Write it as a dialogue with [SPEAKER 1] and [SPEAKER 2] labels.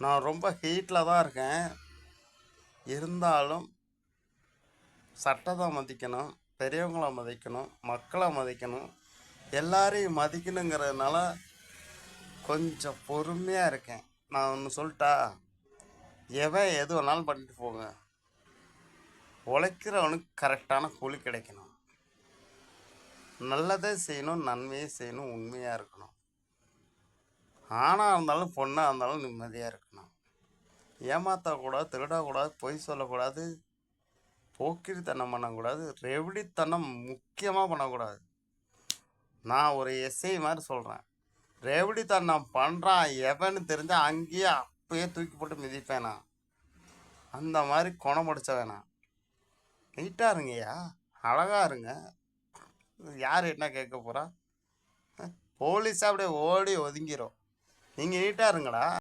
[SPEAKER 1] நான் ரொம்ப ஹீட்டில் தான் இருக்கேன். இருந்தாலும் சட்டத்தை மதிக்கணும், பெரியவங்கள மதிக்கணும், மக்களை மதிக்கணும், எல்லாரையும் மதிக்கணுங்கிறதுனால கொஞ்சம் பொறுமையாக இருக்கேன். நான் ஒன்று சொல்லிட்டா, எவன் எது வேணாலும் பண்ணிட்டு போங்க. உழைக்கிறவனுக்கு கரெக்டான கூலி கிடைக்கணும். நல்லதே செய்யணும், நன்மையே செய்யணும், உண்மையாக இருக்கணும். ஆணாக இருந்தாலும் பொண்ணாக இருந்தாலும் நிம்மதியாக இருக்கணும். ஏமாற்றக்கூடாது, திருடக்கூடாது, பொய் சொல்லக்கூடாது, போக்கிரித்தனம் பண்ணக்கூடாது, ரெவடித்தனம் முக்கியமாக பண்ணக்கூடாது. நான் ஒரு எஸ்ஐ மாதிரி சொல்கிறேன். ரெவடித்தனம் பண்ணுறான் எவன்னு தெரிஞ்சால் அங்கேயே அப்பயே தூக்கி போட்டு மிதிப்பேன் நான். அந்த மாதிரி குணம் முடிச்ச வேணாம். நீட்டாக இருங்கய்யா, அழகாக இருங்க. யார் என்ன கேட்க போகிறா? போலீஸாக அப்படியே ஓடி ஒதுங்கிரும். நீங்கள் நீட்டாக இருங்கடா.